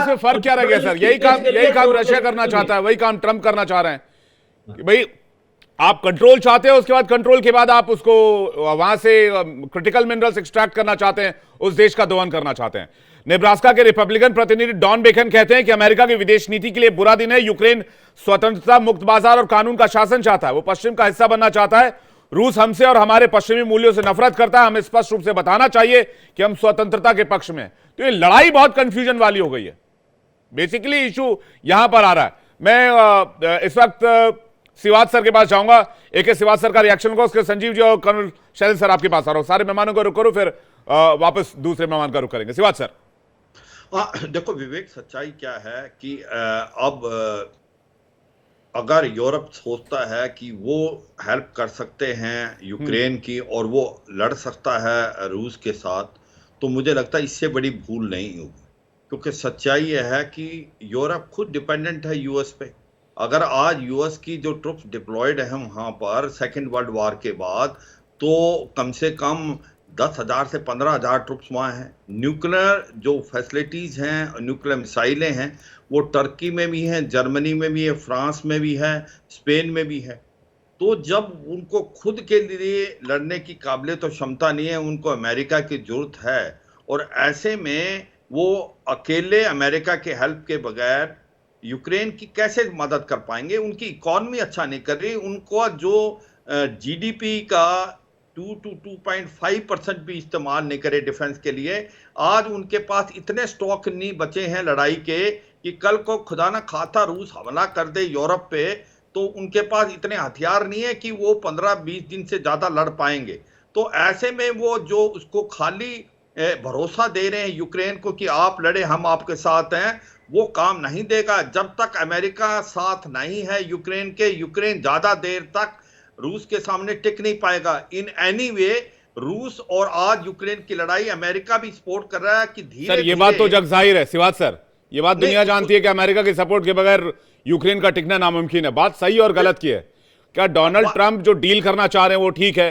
इसमें फर्क क्या रह गया सर? यही काम रशिया करना चाहता है, वही काम ट्रंप करना चाह रहे हैं कि भाई आप कंट्रोल चाहते हो, उसके बाद कंट्रोल के बाद आप उसको वहां से क्रिटिकल मिनरल्स एक्सट्रैक्ट करना चाहते हैं, उस देश का दोहन करना चाहते हैं। नेब्रास्का के रिपब्लिकन प्रतिनिधि डॉन बेकन कहते हैं कि अमेरिका की विदेश नीति के लिए बुरा दिन है। यूक्रेन स्वतंत्रता, मुक्त बाजार और कानून का शासन चाहता है, वो पश्चिम का हिस्सा बनना चाहता है। रूस हमसे और हमारे पश्चिमी मूल्यों से नफरत करता है। हमें स्पष्ट रूप से बताना चाहिए कि हम स्वतंत्रता के पक्ष में। तो ये लड़ाई बहुत कंफ्यूजन वाली हो गई है। बेसिकली इशू यहां पर आ रहा है। मैं इस वक्त सिवाज सर के पास जाऊंगा, एक सिवाज सर का रिएक्शन होगा, उसके संजीव जी और कर्नल शैलेंद्र सर आपके पास आ रहा हूं। सारे मेहमानों को रुक करो, फिर वापस दूसरे मेहमान का रुख करेंगे। सिवाज सर। देखो विवेक, सच्चाई क्या है कि अब अगर यूरोप सोचता है कि वो हेल्प कर सकते हैं यूक्रेन की और वो लड़ सकता है रूस के साथ, तो मुझे लगता है इससे बड़ी भूल नहीं होगी। क्योंकि सच्चाई यह है कि यूरोप खुद डिपेंडेंट है यूएस पे। अगर आज यूएस की जो ट्रुप्स डिप्लॉयड है वहां पर सेकेंड वर्ल्ड वॉर के बाद, तो कम से कम 10,000 से 15,000 ट्रुप्स वहाँ हैं। न्यूक्लियर जो फैसिलिटीज़ हैं, न्यूक्लियर मिसाइलें हैं, वो टर्की में भी हैं, जर्मनी में भी है, फ्रांस में भी है, स्पेन में भी है। तो जब उनको खुद के लिए लड़ने की काबिलियत और क्षमता नहीं है, उनको अमेरिका की जरूरत है। और ऐसे में वो अकेले अमेरिका के हेल्प के बगैर यूक्रेन की कैसे मदद कर पाएंगे? उनकी इकॉनमी अच्छा नहीं कर रही, उनको जो जीडीपी का 2 to 2.5% भी इस्तेमाल नहीं करे डिफेंस के लिए। आज उनके पास इतने स्टॉक नहीं बचे हैं लड़ाई के कि कल को खुदा ना खाता रूस हमला कर दे यूरोप पे, तो उनके पास इतने हथियार नहीं है कि वो 15-20 दिन से ज्यादा लड़ पाएंगे। तो ऐसे में वो जो उसको खाली भरोसा दे रहे हैं यूक्रेन को कि आप लड़े, हम आपके साथ हैं, वो काम नहीं देगा। जब तक अमेरिका साथ नहीं है यूक्रेन के, यूक्रेन ज्यादा देर तक रूस के सामने टिक नहीं पाएगा। इन एनी वे रूस और आज यूक्रेन की लड़ाई अमेरिका भी सपोर्ट कर रहा है कि धीरे सर ये बात तो जग जाहिर है सिवाज सर, ये बात दुनिया जानती है कि अमेरिका के सपोर्ट के बगैर यूक्रेन का टिकना नामुमकिन है। बात सही और गलत की है। क्या डोनाल्ड ट्रंप जो डील करना चाह रहे हैं वो ठीक है,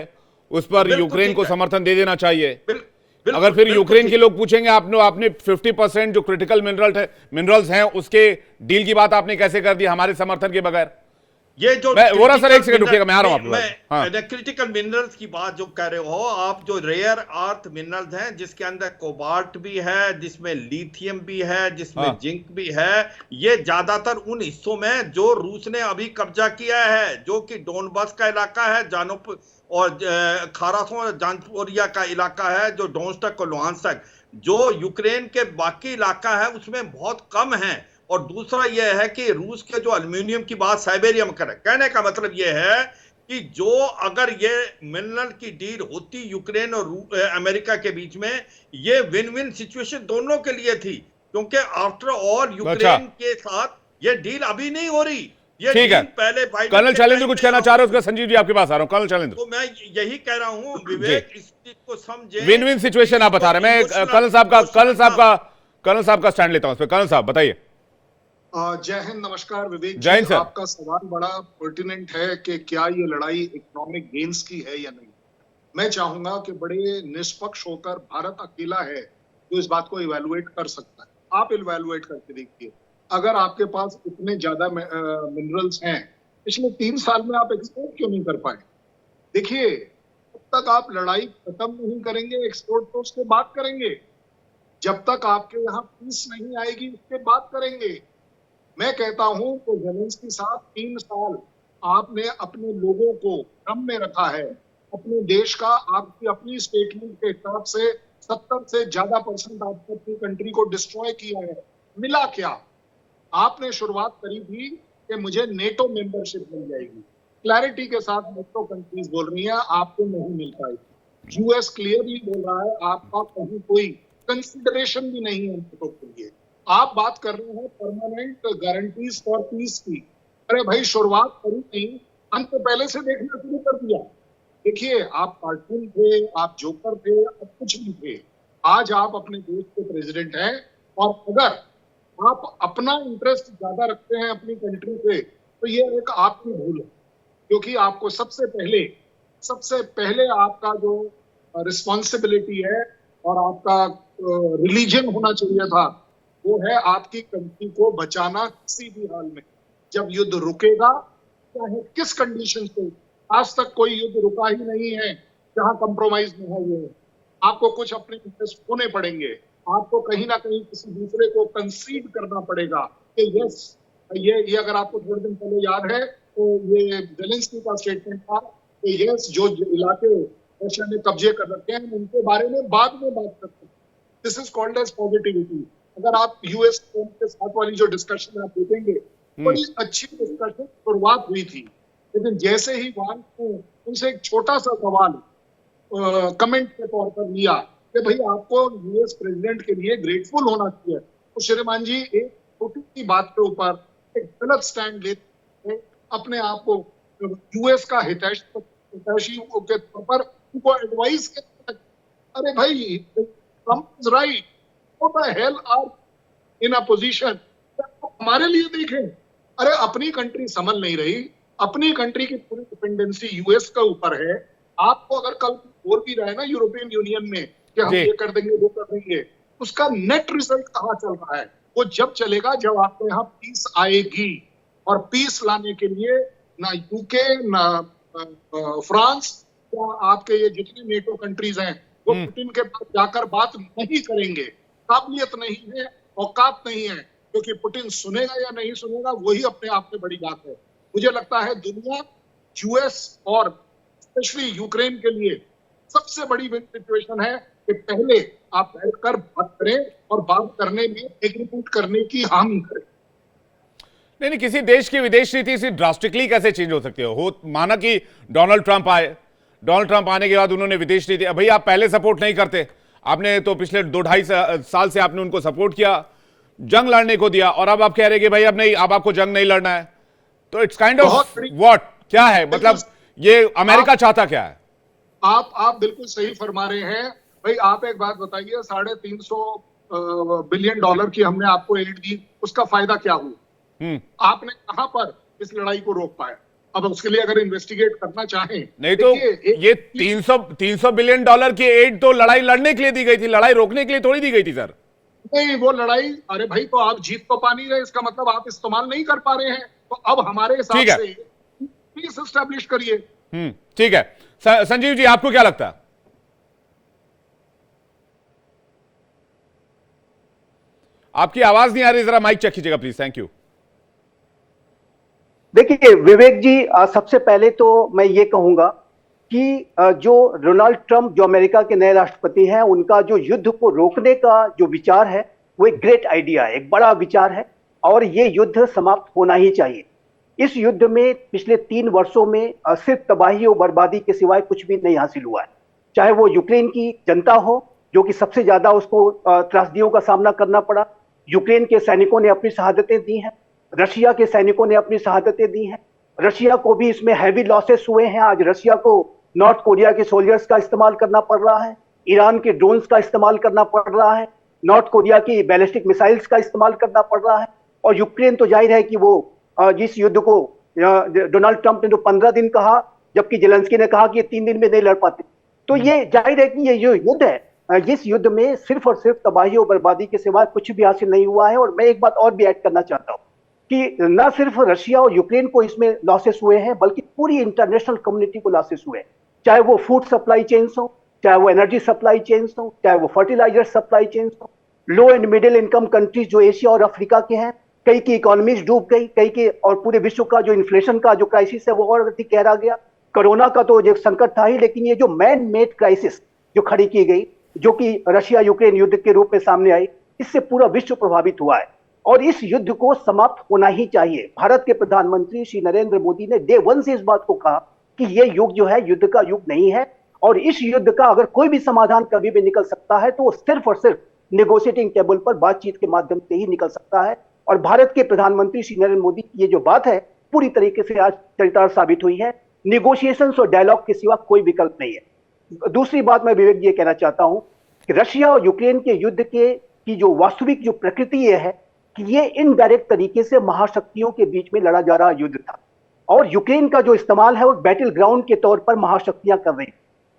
उस पर यूक्रेन को समर्थन दे देना चाहिए? अगर फिर यूक्रेन के लोग पूछेंगे आपने 50% जो क्रिटिकल मिनरल्स हैं उसके डील की बात आपने कैसे कर दी हमारे समर्थन के बगैर? ये जो सर एक सेकंड रुकिएगा, मैं आ रहा हूं आपको। क्रिटिकल मिनरल्स की बात जो कह रहे हो आप, जो रेयर अर्थ मिनरल्स हैं जिसके अंदर कोबाल्ट भी है, जिसमें लिथियम भी है, जिसमें जिंक भी है, ये ज्यादातर उन हिस्सों में जो रूस ने अभी कब्जा किया है, जो कि डोनबास का इलाका है, जानोप और खारासों जानपोरिया का इलाका है, जो डोनेट्स्क और लुहांस्क, जो यूक्रेन के बाकी इलाका है उसमें बहुत कम है। और दूसरा यह है कि रूस के जो एल्यूमिनियम की बात साइबेरियम करे, कहने का मतलब यह है कि जो अगर ये मिनरल की डील होती यूक्रेन और अमेरिका के बीच में, ये विन विन सिचुएशन दोनों के लिए थी। क्योंकि आफ्टर ऑल यूक्रेन के साथ ये डील अभी नहीं हो रही, ये ठीक है। पहले कर्नल शैलेंद्र कुछ कहना चाह रहे हो? उसका संजीव जी आपके पास आ रहा हूं। कर्नल शैलेंद्र, तो मैं यही कह रहा हूं विवेक, इस चीज को समझे, विन विन सिचुएशन आप बता रहे हैं। मैं कर्नल साहब का स्टैंड लेता हूं इस पे। कर्नल साहब बताइए। जय हिंद, नमस्कार विवेक जी। आपका सवाल बड़ा पर्टिनेंट है कि क्या ये लड़ाई इकोनॉमिक गेन्स की है या नहीं। मैं चाहूंगा कि बड़े निष्पक्ष होकर, भारत अकेला है जो इस बात को इवैल्यूएट कर सकता है। आप इवैल्यूएट करके देखिए, अगर आपके पास इतने ज्यादा मिनरल्स हैं, पिछले 3 साल में आप एक्सपोर्ट क्यों नहीं कर पाए? देखिए, जब तक आप लड़ाई खत्म नहीं करेंगे, एक्सपोर्ट तो उसके बाद करेंगे। जब तक आपके यहाँ पीस नहीं आएगी उसके बाद करेंगे। मैं कहता हूं कि ज़ेलेंस्की साहब 3 साल आपने अपने लोगों को क्रम में रखा है। अपने देश का, आपकी अपनी स्टेटमेंट के हिसाब से 70 से ज्यादा % आपने अपनी कंट्री को डिस्ट्रॉय किया है। मिला क्या? आपने शुरुआत करी थी कि मुझे नेटो मेंबरशिप मिल जाएगी, क्लैरिटी के साथ नेटो कंट्रीज बोल रही हैं आपको नहीं मिल पाएगी। यूएस क्लियरली बोल रहा है आपका कहीं कोई कंसिडरेशन भी नहीं है नेटो के लिए। आप बात कर रहे हैं परमानेंट गारंटीज फॉर पीस की। अरे भाई, शुरुआत करी नहीं, अंत पहले से देखना शुरू कर दिया। देखिए, आप कार्टून थे, आप जोकर थे, अब कुछ नहीं थे। आज आप अपने देश के प्रेसिडेंट हैं, और अगर आप अपना इंटरेस्ट ज्यादा रखते हैं अपनी कंट्री से, तो ये एक आपकी भूल है। क्योंकि आपको सबसे पहले आपका जो रिस्पॉन्सिबिलिटी है और आपका रिलीजन होना चाहिए था वो है आपकी कंट्री को बचाना किसी भी हाल में। जब युद्ध रुकेगा, चाहे किस कंडीशन से, आज तक कोई युद्ध रुका ही नहीं है जहां कंप्रोमाइज नहीं हुए है। आपको कुछ अपने इंटरेस्ट होने पड़ेंगे, आपको कहीं ना कहीं किसी दूसरे को कंसीड करना पड़ेगा कि यस, ये अगर आपको थोड़े दिन पहले याद है तो ये जेलेंस्की का स्टेटमेंट था कि यस, जो इलाके रशिया ने कब्जे कर रखे हैं उनके बारे में बाद में बात करते हैं। This is called edge positivity. अगर आप यूएस के साथ वाली जो डिस्कशन आप देखेंगे, बड़ी अच्छी डिस्कशन शुरुआत हुई थी, लेकिन जैसे ही वहां उनसे एक छोटा सा सवाल कमेंट के तौर पर लिया कि भाई आपको यूएस प्रेसिडेंट के लिए ग्रेटफुल होना चाहिए, तो श्रीमान जी एक छोटी सी बात के ऊपर एक गलत स्टैंड लेते हैं, अपने आप को यूएस का हितैषी के तौर पर उनको एडवाइस करते हैं। अरे भाई, Trump is right, what the hell are in a position, हमारे लिए देखें। अरे अपनी कंट्री संभल नहीं रही, अपनी कंट्री की पूरी डिपेंडेंसी यूएस के ऊपर है। आपको अगर कल बोल भी रहे ना यूरोपियन यूनियन में कि हम ये कर देंगे वो कर देंगे, उसका नेट रिजल्ट कहाँ चल रहा है? वो जब चलेगा जब आपके यहाँ पीस आएगी, और पीस लाने के लिए ना यूके ना फ्रांस या आपके ये जितने नेटो कंट्रीज हैं वो पुतिन के पास जाकर बात नहीं करेंगे। काबिलियत नहीं है, औकात नहीं है, क्योंकि पुतिन सुनेगा या नहीं सुनेगा वही अपने आप में बड़ी बात है। मुझे लगता है दुनिया, यूएस और स्पेशली यूक्रेन के लिए सबसे बड़ी विन सिचुएशन है कि पहले आप बैठकर बात करें और बात करने में एग्रीमेंट करने की हामी करें। नहीं, किसी देश की विदेश नीति से ड्रास्टिकली कैसे चेंज हो सकती हो? माना कि डोनाल्ड ट्रंप आए, डोनाल्ड ट्रंप आने के बाद उन्होंने विदेश नीति, भाई आप पहले सपोर्ट नहीं करते, आपने तो पिछले 2-2.5 साल से आपने उनको सपोर्ट किया, जंग लड़ने को दिया, और अब आप कह रहे कि भाई अब नहीं, अब आपको जंग नहीं लड़ना है। तो इट्स काइंड ऑफ व्हाट, क्या है मतलब, ये अमेरिका चाहता क्या है? आप बिल्कुल सही फरमा रहे हैं भाई। आप एक बात बताइए, $350 बिलियन की हमने आपको एड दी, उसका फायदा क्या हुआ? आपने कहां पर इस लड़ाई को रोक पाया? अब उसके लिए अगर इन्वेस्टिगेट करना चाहें, नहीं तो ये 300 बिलियन डॉलर की एड तो लड़ाई लड़ने के लिए दी गई थी, लड़ाई रोकने के लिए थोड़ी दी गई थी सर। नहीं, वो लड़ाई, अरे भाई तो आप जीत तो पा नहीं रहे, इसका मतलब आप इस्तेमाल नहीं कर पा रहे हैं। तो अब हमारे हिसाब से पीस एस्टैब्लिश करिए। ठीक है। संजीव जी, आपको क्या लगता है? आपकी आवाज नहीं आ रही, जरा माइक चेक कीजिएगा प्लीज। Thank you. देखिए विवेक जी, सबसे पहले तो मैं ये कहूंगा कि जो डोनाल्ड ट्रंप, जो अमेरिका के नए राष्ट्रपति हैं, उनका जो युद्ध को रोकने का जो विचार है वो एक ग्रेट आइडिया है, एक बड़ा विचार है, और ये युद्ध समाप्त होना ही चाहिए। इस युद्ध में पिछले 3 वर्षों में सिर्फ तबाही और बर्बादी के सिवाय कुछ भी नहीं हासिल हुआ है। चाहे वो यूक्रेन की जनता हो, जो कि सबसे ज्यादा उसको त्रासदियों का सामना करना पड़ा, यूक्रेन के सैनिकों ने अपनी शहादतें दी हैं, रशिया के सैनिकों ने अपनी शहादतें दी हैं, रशिया को भी इसमें हैवी लॉसेस हुए हैं। आज रशिया को नॉर्थ कोरिया के सोल्जर्स का इस्तेमाल करना पड़ रहा है, ईरान के ड्रोन्स का इस्तेमाल करना पड़ रहा है, नॉर्थ कोरिया की बैलिस्टिक मिसाइल्स का इस्तेमाल करना पड़ रहा है। और यूक्रेन तो जाहिर है कि वो जिस युद्ध को डोनाल्ड ट्रंप ने तो 15 दिन कहा, जबकि जेलेंस्की ने कहा कि ये 3 दिन में नहीं लड़ पाते, तो ये जाहिर है कि ये जो युद्ध है, इस युद्ध में सिर्फ और सिर्फ तबाही और बर्बादी के सिवा कुछ भी हासिल नहीं हुआ है। और मैं एक बात और भी ऐड करना चाहता हूं कि न सिर्फ रशिया और यूक्रेन को इसमें लॉसेस हुए हैं, बल्कि पूरी इंटरनेशनल कम्युनिटी को लॉसेस हुए हैं, चाहे वो फूड सप्लाई चेन्स हो, चाहे वो एनर्जी सप्लाई चेन्स हो, चाहे वो फर्टिलाइजर सप्लाई चेन्स हो। लो एंड मिडिल इनकम कंट्रीज जो एशिया और अफ्रीका के हैं, कई की इकोनॉमीज डूब गई, कई के, और पूरे विश्व का जो इन्फ्लेशन का जो क्राइसिस है वो और अधिक गहरा गया। कोरोना का तो एक संकट था ही, लेकिन ये जो मैन मेड क्राइसिस जो खड़ी की गई, जो कि रशिया यूक्रेन युद्ध के रूप में सामने आई, इससे पूरा विश्व प्रभावित हुआ है। और इस युद्ध को समाप्त होना ही चाहिए। भारत के प्रधानमंत्री श्री नरेंद्र मोदी ने डे 1 से इस बात को कहा कि यह युग जो है युद्ध का युग नहीं है, और इस युद्ध का अगर कोई भी समाधान कभी भी निकल सकता है तो वो सिर्फ और सिर्फ नेगोशिएटिंग टेबल पर बातचीत के माध्यम से ही निकल सकता है। और भारत के प्रधानमंत्री श्री नरेंद्र मोदी की ये जो बात है पूरी तरीके से आज चरितार्थ साबित हुई है। निगोशिएशंस और डायलॉग के सिवा कोई विकल्प नहीं है। दूसरी बात मैं विवेक जी ये कहना चाहता हूं कि रशिया और यूक्रेन के युद्ध की जो वास्तविक जो प्रकृति ये है कि ये इनडायरेक्ट तरीके से महाशक्तियों के बीच में लड़ा जा रहा युद्ध था, और यूक्रेन का जो इस्तेमाल है वो बैटल ग्राउंड के तौर पर महाशक्तियां कर रही।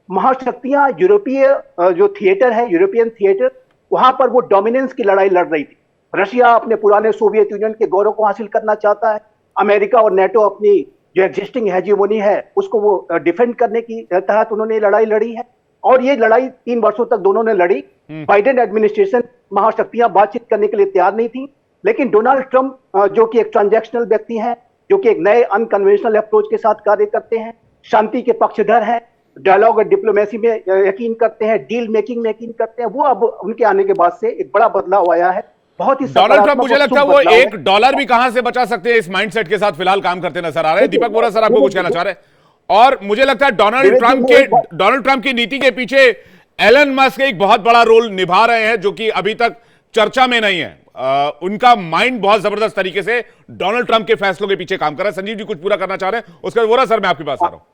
महाशक्तियां यूरोपीय जो थिएटर है, यूरोपियन थिएटर, वहां पर वो डोमिनेंस की लड़ाई लड़ रही थी। रशिया अपने पुराने सोवियत यूनियन के गौरव को हासिल करना चाहता है। अमेरिका और नेटो अपनी जो एग्जिस्टिंग हेजीमोनी है उसको वो डिफेंड करने की तहत उन्होंने लड़ाई लड़ी है, और ये लड़ाई 3 वर्षों तक दोनों ने लड़ी। बाइडेन एडमिनिस्ट्रेशन महाशक्तियां बातचीत करने के लिए तैयार नहीं थी, लेकिन डोनाल्ड ट्रंप जो कि एक ट्रांजैक्शनल व्यक्ति हैं, जो कि एक नए अनकन्वेंशनल अप्रोच के साथ कार्य करते हैं, शांति के पक्षधर हैं, डायलॉग और डिप्लोमेसी में यकीन करते हैं, डील मेकिंग में यकीन करते हैं, वो अब उनके आने के बाद से एक बड़ा बदलाव आया है। बहुत ही डोनाल्ड ट्रंप मुझे लगता है वो $1 भी कहां से बचा सकते हैं, इस माइंडसेट के साथ फिलहाल काम करते नजर आ रहे हैं। दीपक बोरा सर आपको कुछ कहना चाह रहे हैं? और मुझे लगता है डोनाल्ड ट्रंप की नीति के पीछे एलन मस्क एक बहुत बड़ा रोल निभा रहे हैं, जो कि अभी तक चर्चा में नहीं है। उनका माइंड बहुत जबरदस्त तरीके से डोनाल्ड ट्रंप के फैसलों के पीछे काम कर रहा है। संजीव जी कुछ पूरा करना चाह रहे हैं, उसके बाद बोरा सर मैं आपके पास आ रहा हूं।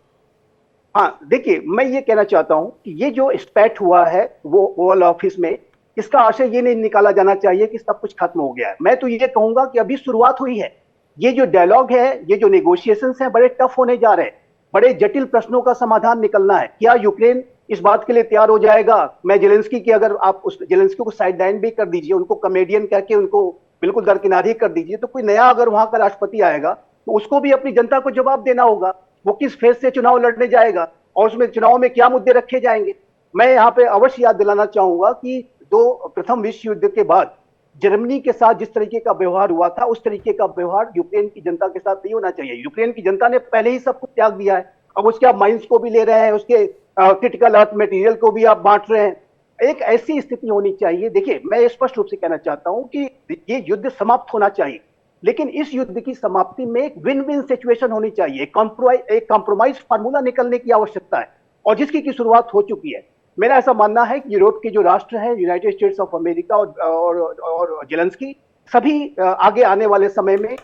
हाँ, देखिए, मैं ये कहना चाहता हूं कि ये जो स्पैट हुआ है वो ओवल ऑफिस में, इसका आशय ये नहीं निकाला जाना चाहिए कि सब कुछ खत्म हो गया है। मैं तो ये कहूंगा कि अभी शुरुआत हुई है। ये जो डायलॉग है, ये जो नेगोशिएशंस हैं, बड़े टफ होने जा रहे हैं। बड़े जटिल प्रश्नों का समाधान निकलना है। क्या यूक्रेन इस बात के लिए तैयार हो जाएगा? मैं जेलेंस्की की, अगर आप उस जेलेंस्की को साइड लाइन भी कर दीजिए, उनको कॉमेडियन कह के उनको बिल्कुल दरकिनार ही कर दीजिए, तो कोई नया अगर वहां का राष्ट्रपति आएगा तो उसको भी अपनी जनता को जवाब देना होगा। वो किस फेज से चुनाव लड़ने जाएगा और उसमें चुनाव में क्या मुद्दे रखे जाएंगे। मैं यहाँ पे अवश्य याद दिलाना चाहूंगा कि प्रथम विश्व युद्ध के बाद जर्मनी के साथ जिस तरीके का व्यवहार हुआ था, उस तरीके का व्यवहार यूक्रेन की जनता के साथ नहीं होना चाहिए। यूक्रेन की जनता ने पहले ही सब कुछ त्याग दिया है, अब उसके आप माइंस को भी ले रहे हैं, उसके क्रिटिकल अर्थ मटेरियल को भी आप बांट रहे हैं। एक ऐसी स्थिति होनी चाहिए। देखिए, मैं स्पष्ट रूप से कहना चाहता हूं कि ये युद्ध समाप्त होना चाहिए, लेकिन इस युद्ध की समाप्ति में एक विन विन सिचुएशन होनी चाहिए। एक कॉम्प्रोमाइज फार्मूला निकलने की आवश्यकता है, और जिसकी की शुरुआत हो चुकी है। मेरा ऐसा मानना है कि यूरोप के जो राष्ट्र हैं, यूनाइटेड स्टेट्स ऑफ अमेरिका और जेलेंस्की, सभी आगे आने वाले समय में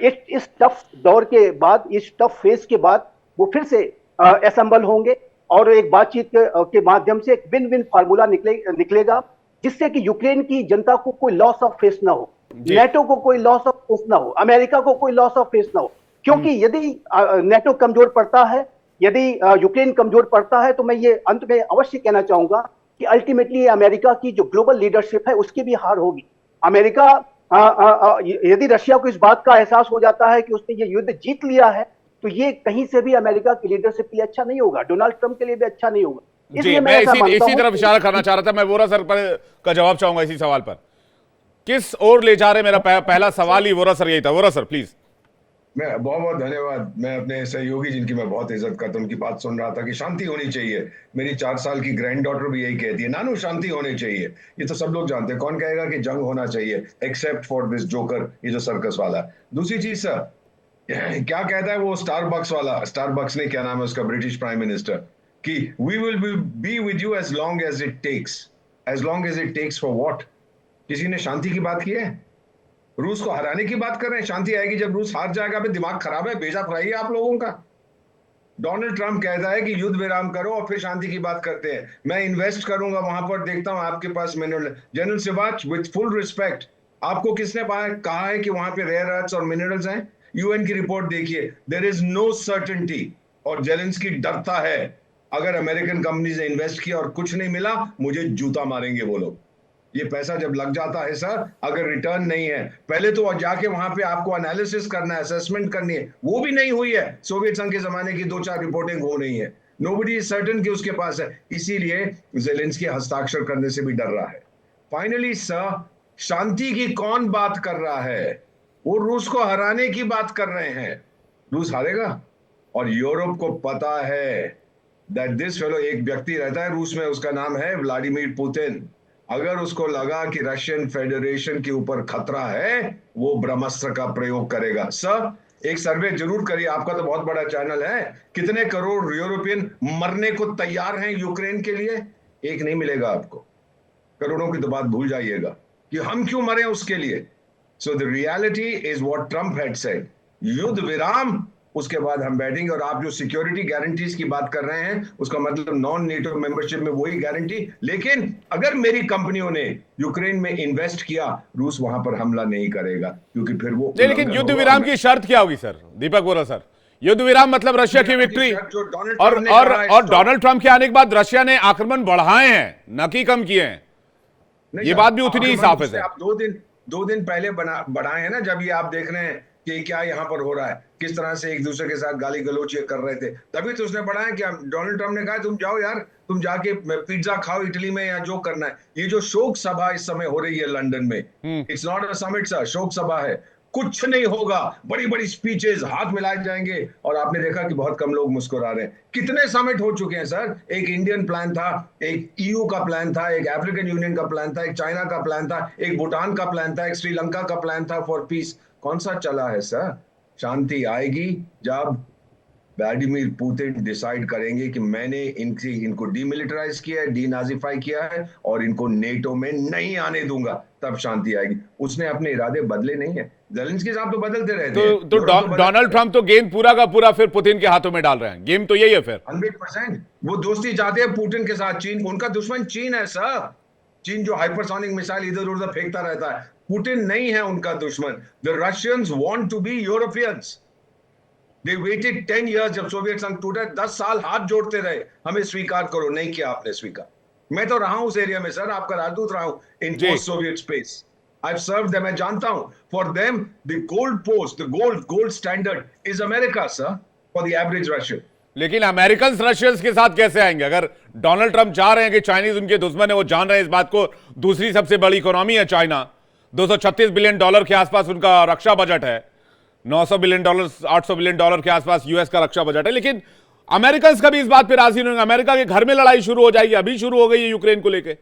इस टफ दौर के बाद, इस टफ फेज के बाद वो फिर से असेंबल होंगे और एक बातचीत के माध्यम से एक विन विन फार्मूला निकलेगा, जिससे कि यूक्रेन की जनता को कोई लॉस ऑफ फेस ना हो, नेटो को कोई लॉस ऑफ फेस ना हो, अमेरिका को कोई लॉस ऑफ फेस ना हो। क्योंकि यदि नेटो कमजोर पड़ता है, यदि यूक्रेन कमजोर पड़ता है, तो मैं ये अंत में अवश्य कहना चाहूंगा कि अल्टीमेटली अमेरिका की जो ग्लोबल लीडरशिप है उसकी भी हार होगी। अमेरिका यदि रशिया को इस बात का एहसास हो जाता है कि उसने ये युद्ध जीत लिया है, तो ये कहीं से भी अमेरिका की लीडरशिप के लिए अच्छा नहीं होगा, डोनाल्ड ट्रंप के लिए भी अच्छा नहीं होगा। जी, मैं इसी तरफ इशारा करना चाह रहा था। मैं वोरा सर का जवाब चाहूंगा इसी सवाल पर। किस ओर ले जा रहे? मेरा पहला सवाल ही वोरा सर यही था। Vora sir please. मैं बहुत बहुत धन्यवाद। मैं अपने सहयोगी जिनकी मैं बहुत इज्जत करता हूं, उनकी बात सुन रहा था कि शांति होनी चाहिए। मेरी 4 साल की ग्रैंड डॉटर भी यही कहती है, नानू शांति होनी चाहिए। ये तो सब लोग जानते हैं, कौन कहेगा कि जंग होना चाहिए, एक्सेप्ट फॉर दिस जोकर, ये जो सर्कस वाला। दूसरी चीज सर, क्या कहता है वो स्टारबक्स वाला, स्टारबक्स ने, क्या नाम है उसका, ब्रिटिश प्राइम मिनिस्टर, कि we will be with you as long as it takes. As long as it takes for what? किसी ने शांति की बात की है? रूस को हराने की बात कर रहे हैं। शांति आएगी जब रूस हार जाएगा। अबे दिमाग खराब है, भेजा फ्राई आप लोगों का। डोनाल्ड ट्रंप कहता है कि युद्ध विराम करो और फिर शांति की बात करते हैं। मैं इन्वेस्ट करूंगा वहां पर, देखता हूं आपके पास mineral. General Siwach, with full respect, आपको किसने कहा है कि वहां पे रेयर अर्थ्स और मिनरल्स हैं? यूएन की रिपोर्ट देखिए, देयर इज नो सर्टेनिटी। और जेलेंस्की डरता है, अगर अमेरिकन कंपनी ने इन्वेस्ट किया और कुछ नहीं मिला, मुझे जूता मारेंगे वो लोग। ये पैसा जब लग जाता है सर, अगर रिटर्न नहीं है, पहले तो जाके वहां पे आपको एनालिसिस करना है, असेसमेंट करनी है, वो भी नहीं हुई है। सोवियत संघ के जमाने की 2-4 रिपोर्टिंग हो रही है, नोबडी इज सर्टेन कि उसके पास है। इसीलिए जेलेंस्की हस्ताक्षर करने से भी डर रहा है। फाइनली सर, शांति की कौन बात कर रहा है? वो रूस को हराने की बात कर रहे हैं। रूस हारेगा, और यूरोप को पता है दैट दिस फेलो, एक व्यक्ति रहता है रूस में, उसका नाम है व्लादिमीर पुतिन। अगर उसको लगा कि रशियन फेडरेशन के ऊपर खतरा है, वो ब्रह्मास्त्र का प्रयोग करेगा। सर, एक सर्वे जरूर करिए, आपका तो बहुत बड़ा चैनल है। कितने करोड़ यूरोपियन मरने को तैयार हैं यूक्रेन के लिए? एक नहीं मिलेगा आपको। करोड़ों की तो बात भूल जाइएगा कि हम क्यों मरे उसके लिए। So the reality is what Trump had said, युद्ध विराम, उसके बाद हम बैठेंगे। और आप जो सिक्योरिटी गारंटीज की बात कर रहे हैं, उसका मतलब नॉन नेटो मेंबरशिप में वही गारंटी। लेकिन अगर मेरी कंपनियों ने यूक्रेन में इन्वेस्ट किया, रूस वहां पर हमला नहीं करेगा, क्योंकि फिर वो। लेकिन युद्ध विराम की शर्त क्या होगी सर? दीपक बोरा सर, युद्ध विराम मतलब रशिया की विक्ट्री, और डोनाल्ड ट्रंप के आने के बाद रशिया ने आक्रमण बढ़ाए हैं, न कि कम किए हैं। ये बात भी उतनी ही साफ है। आप 2 दिन पहले बढ़ाए हैं ना, जब ये आप देख रहे हैं कि क्या यहाँ पर हो रहा है, किस तरह से एक दूसरे के साथ गाली गलौच ये कर रहे थे, तभी तो उसने बढ़ाया। कि डोनाल्ड ट्रम्प ने कहा तुम जाओ यार, तुम जाके पिज्जा खाओ इटली में या जो करना है। ये जो शोक सभा इस समय हो रही है लंदन में, it's not a summit sir, शोक सभा है। कुछ नहीं होगा, बड़ी बड़ी स्पीचेस, हाथ मिलाए जाएंगे, और आपने देखा कि बहुत कम लोग मुस्कुरा रहे हैं। कितने समिट हो चुके हैं सर? एक इंडियन प्लान था, एक ईयू का प्लान था, एक अफ्रीकन यूनियन का प्लान था, एक चाइना का प्लान था, एक भूटान का प्लान था, एक श्रीलंका का प्लान था फॉर पीस। कौन सा चला है सर? शांति आएगी जब व्लादिमीर पुतिन डिसाइड करेंगे कि मैंने इनको डीमिलिटराइज किया है, डीनाजिफाई किया है, और इनको नेटो में नहीं आने दूंगा, तब शांति आएगी। उसने अपने इरादे बदले नहीं है। ज़ेलेंस्की साहब तो बदलते रहते हैं। तो डोनाल्ड ट्रम्प तो गेंद पूरा का पूरा फिर पुतिन के हाथों में डाल रहे हैं। गेम तो यही है फिर 100%। वो दोस्ती चाहते हैं पुतिन के साथ। चीन, उनका दुश्मन चीन है सर। चीन जो हाइपरसोनिक मिसाइल इधर उधर फेंकता रहता है, पुतिन नहीं है उनका दुश्मन। The Russians want to be Europeans. They waited 10 years जब सोवियत संघ टूटा, 10 साल हाथ जोड़ते रहे, हमें स्वीकार करो, नहीं किया आपने स्वीकार। मैं तो रहा हूं उस एरिया में सर, आपका राजदूत रहा हूं in post Soviet space. I've served them, मैं जानता हूं। For them, the gold post, the gold standard is America, sir, for the average Russian. लेकिन अमेरिकन रशियंस के साथ कैसे आएंगे? अगर डोनाल्ड ट्रम्प चाह रहे हैं कि चाइनीज उनके दुश्मन है, वो जान रहे हैं इस बात को। दूसरी सबसे बड़ी इकोनॉमी है चाइना, $236 बिलियन के आसपास उनका रक्षा बजट है, $900 बिलियन, $800 बिलियन के आसपास यूएस का रक्षा बजट है। लेकिन अमेरिकन कभी इस बात पे राजी नहीं होंगे। अमेरिका के घर में लड़ाई शुरू हो जाएगी, अभी शुरू हो गई है यूक्रेन को लेके।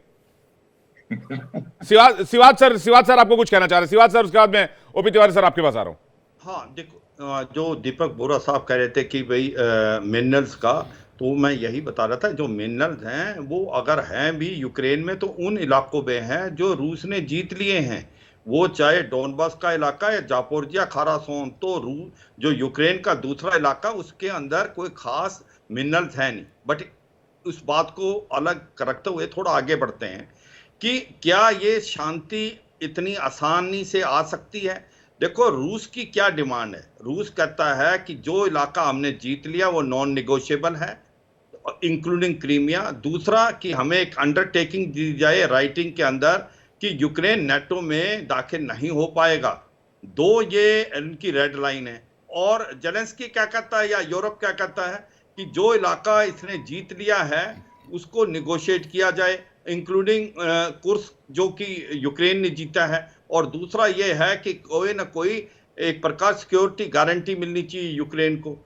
सिवाद सर आपको कुछ कहना चाह रहे हैं? सिवाद सर, उसके बाद मैं ओपी तिवारी सर आपके पास आ रहा हूं। हाँ देखो, जो दीपक बोरा साहब कह रहे थे कि भाई मिनरल्स का, तो मैं यही बता रहा था, जो मिनरल्स हैं वो अगर हैं भी यूक्रेन में, तो उन इलाकों में हैं जो रूस ने जीत लिए हैं। वो चाहे डोनबास का इलाका है, जापोरिया, खारासोन, तो जो यूक्रेन का दूसरा इलाका, उसके अंदर कोई खास मिनरल्स है नहीं। बट उस बात को अलग रखते हुए थोड़ा आगे बढ़ते हैं कि क्या ये शांति इतनी आसानी से आ सकती है। देखो रूस की क्या डिमांड है। रूस कहता है कि जो इलाका हमने जीत लिया वो नॉन निगोशिएबल है, इंक्लूडिंग क्रीमिया। दूसरा कि हमें एक अंडरटेकिंग दी जाए राइटिंग के अंदर कि यूक्रेन नेटो में दाखिल नहीं हो पाएगा। दो ये इनकी रेड लाइन है। और जेलेंस्की क्या कहता है या यूरोप क्या कहता है कि जो इलाका इसने जीत लिया है उसको निगोशिएट किया जाए, इंक्लूडिंग कुर्स्क जो कि यूक्रेन ने जीता है। और दूसरा ये है कि कोई ना कोई एक प्रकार सिक्योरिटी गारंटी मिलनी चाहिए यूक्रेन को।